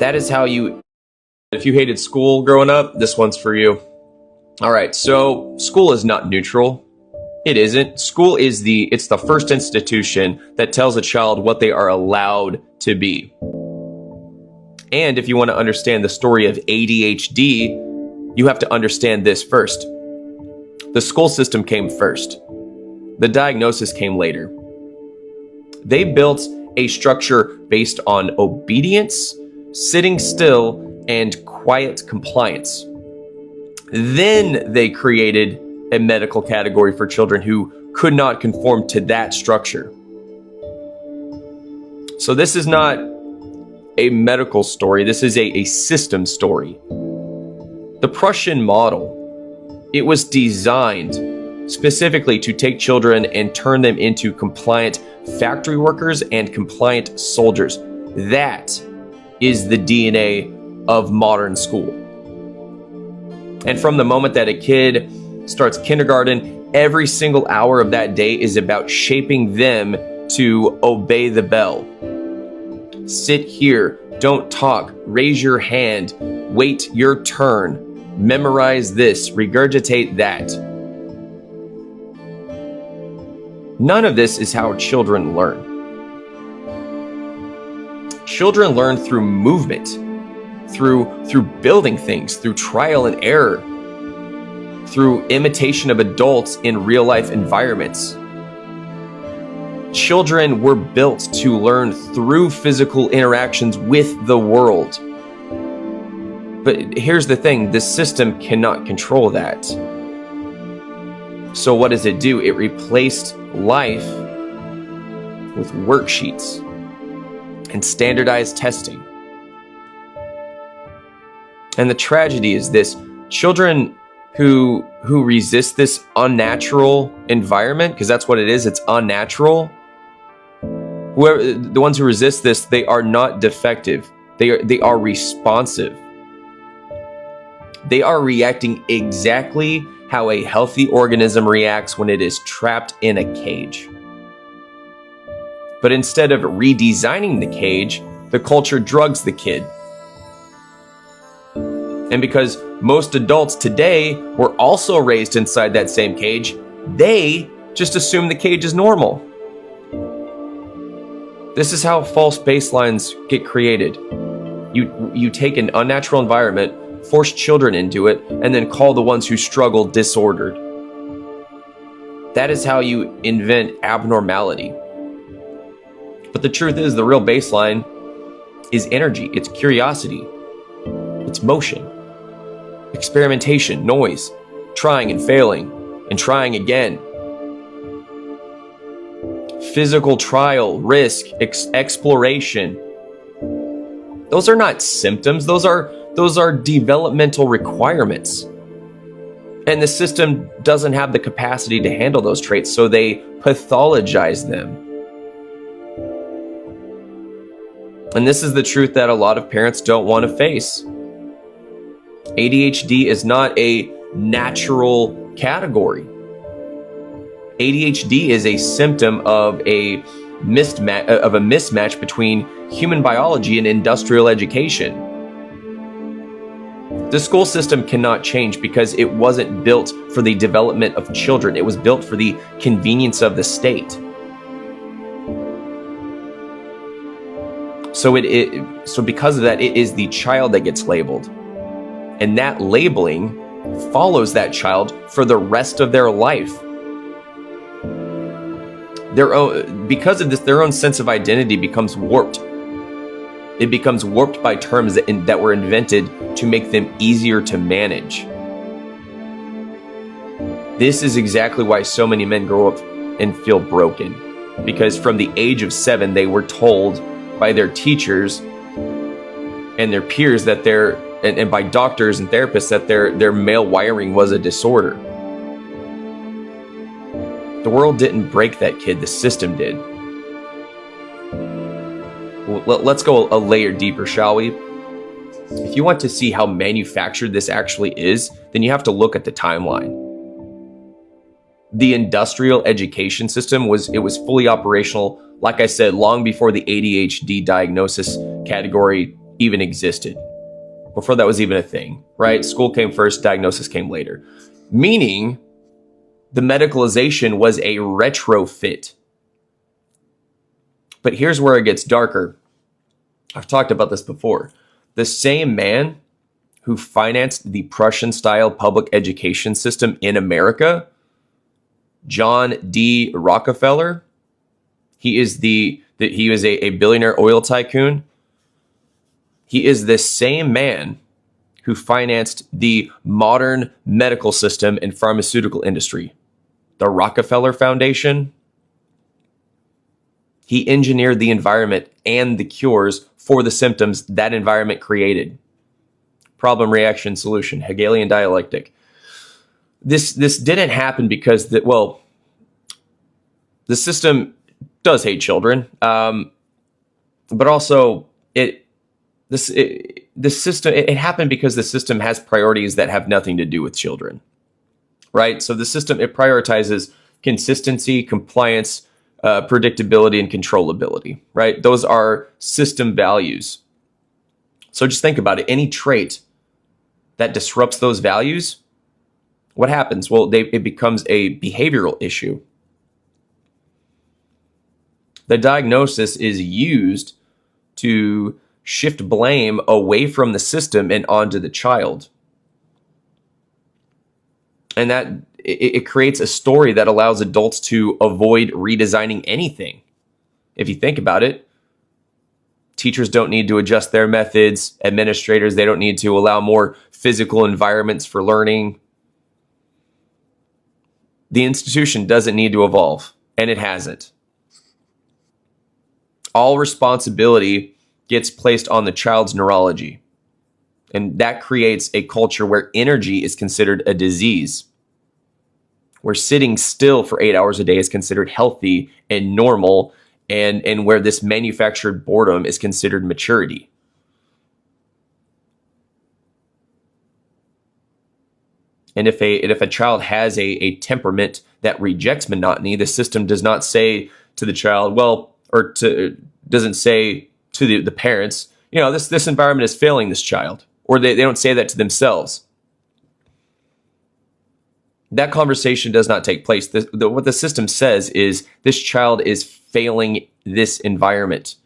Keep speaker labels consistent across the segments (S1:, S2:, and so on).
S1: That is how you... If you hated school growing up, this one's for you. All right, so school is not neutral. It isn't. School is it's the first institution that tells a child what they are allowed to be. And if you want to understand the story of ADHD, you have to understand this first. The school system came first. The diagnosis came later. They built a structure based on obedience, sitting still, and quiet compliance. Then they created a medical category for children who could not conform to that structure. So this is not a medical story. This is a system story. The Prussian model, it was designed specifically to take children and turn them into compliant factory workers and compliant soldiers. That is the DNA of modern school. And from the moment that a kid starts kindergarten, every single hour of that day is about shaping them to obey the bell. Sit here, don't talk, raise your hand, wait your turn, memorize this, regurgitate that. None of this is how children learn. Children learn through movement, through building things, through trial and error, through imitation of adults in real life environments. Children were built to learn through physical interactions with the world. But here's the thing, the system cannot control that. So what does it do? It replaced life with worksheets and standardized testing. And the tragedy is this: children who resist this unnatural environment, because that's what it is, it's unnatural. The ones who resist this, they are not defective. They are responsive. They are reacting exactly how a healthy organism reacts when it is trapped in a cage. But instead of redesigning the cage, the culture drugs the kid. And because most adults today were also raised inside that same cage, they just assume the cage is normal. This is how false baselines get created. You take an unnatural environment, force children into it, and then call the ones who struggle disordered. That is how you invent abnormality. But the truth is, the real baseline is energy, it's curiosity, it's motion, experimentation, noise, trying and failing, and trying again. Physical trial, risk, exploration. Those are not symptoms, those are developmental requirements. And the system doesn't have the capacity to handle those traits, so they pathologize them. And this is the truth that a lot of parents don't want to face. ADHD is not a natural category. ADHD is a symptom of a mismatch between human biology and industrial education. The school system cannot change because it wasn't built for the development of children. It was built for the convenience of the state. So because of that, it is the child that gets labeled. And that labeling follows that child for the rest of their life. Because of this, their own sense of identity becomes warped. It becomes warped by terms that were invented to make them easier to manage. This is exactly why so many men grow up and feel broken. Because from the age of 7, they were told by their teachers and their peers that and by doctors and therapists that their male wiring was a disorder. The world didn't break that kid, the system did. Let's go a layer deeper, shall we? If you want to see how manufactured this actually is, then you have to look at the timeline. The industrial education system was fully operational, like I said, long before the ADHD diagnosis category even existed, before that was even a thing, right? School came first, diagnosis came later. Meaning the medicalization was a retrofit. But here's where it gets darker. I've talked about this before. The same man who financed the Prussian-style public education system in America, John D. Rockefeller, he was a billionaire oil tycoon. He is the same man who financed the modern medical system and pharmaceutical industry, the Rockefeller Foundation. He engineered the environment and the cures for the symptoms that environment created. Problem, reaction, solution, Hegelian dialectic. This didn't happen because the system does hate children, but also it happened because the system has priorities that have nothing to do with children, right? So the system, it prioritizes consistency, compliance, predictability, and controllability, right? Those are system values. So just think about it. Any trait that disrupts those values, what happens? Well, it becomes a behavioral issue. The diagnosis is used to shift blame away from the system and onto the child. And that it creates a story that allows adults to avoid redesigning anything. If you think about it, teachers don't need to adjust their methods. Administrators, they don't need to allow more physical environments for learning. The institution doesn't need to evolve, and it hasn't. All responsibility gets placed on the child's neurology. And that creates a culture where energy is considered a disease, where sitting still for 8 hours a day is considered healthy and normal, and where this manufactured boredom is considered maturity. And if a child has a temperament that rejects monotony, the system does not say to the child, doesn't say to the parents, this environment is failing this child, or they don't say that to themselves. That conversation does not take place. What the system says is this child is failing this environment.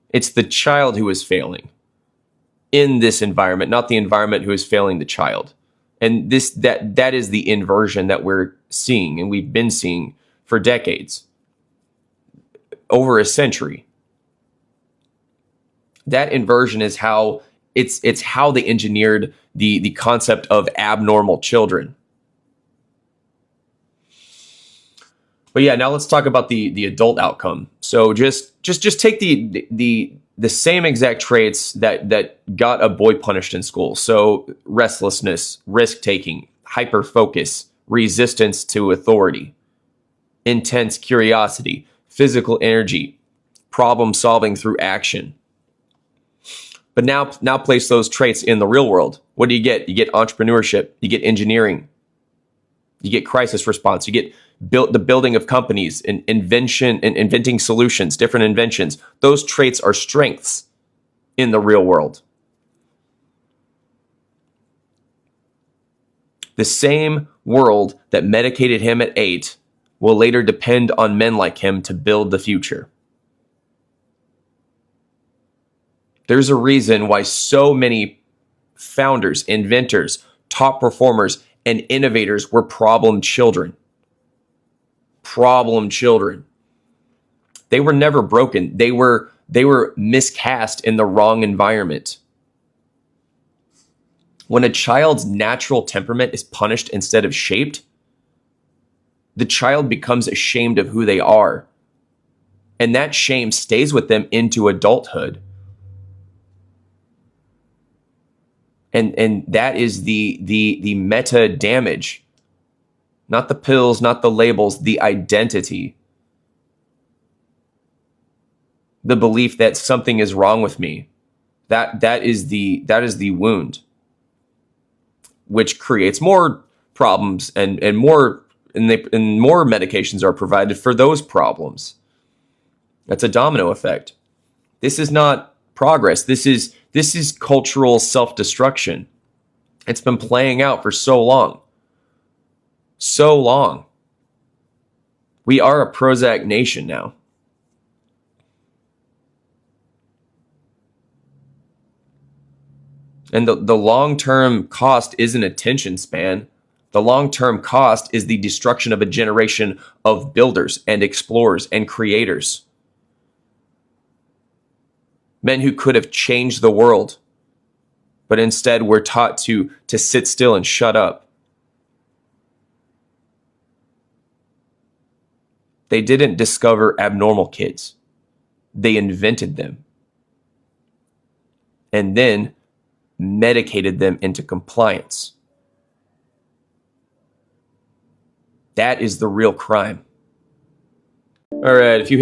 S1: It's the child who is failing in this environment, not the environment who is failing the child. And that is the inversion that we're seeing, and we've been seeing for decades, over a century. That inversion is how it's how they engineered the concept of abnormal children. But yeah, now let's talk about the adult outcome. So just take the same exact traits that got a boy punished in school. So restlessness, risk-taking, hyper-focus, resistance to authority, intense curiosity, physical energy, problem-solving through action. But now place those traits in the real world. What do you get? You get entrepreneurship, you get engineering, you get crisis response, you get the building of companies and inventing solutions, different inventions. Those traits are strengths in the real world. The same world that medicated him at 8 will later depend on men like him to build the future. There's a reason why so many founders, inventors, top performers, and innovators were problem children. Problem children. They were never broken. They were miscast in the wrong environment. When a child's natural temperament is punished instead of shaped, the child becomes ashamed of who they are. And that shame stays with them into adulthood. And that is the meta damage. Not the pills, not the labels, the identity. The belief that something is wrong with me. That is the wound, which creates more problems and more medications are provided for those problems. That's a domino effect. This is not progress. This is cultural self-destruction. It's been playing out for so long. So long. We are a Prozac nation now. And the long-term cost isn't attention span. The long-term cost is the destruction of a generation of builders and explorers and creators. Men who could have changed the world, but instead we're taught to sit still and shut up. They didn't discover abnormal kids. They invented them. And then medicated them into compliance. That is the real crime. All right, if you hate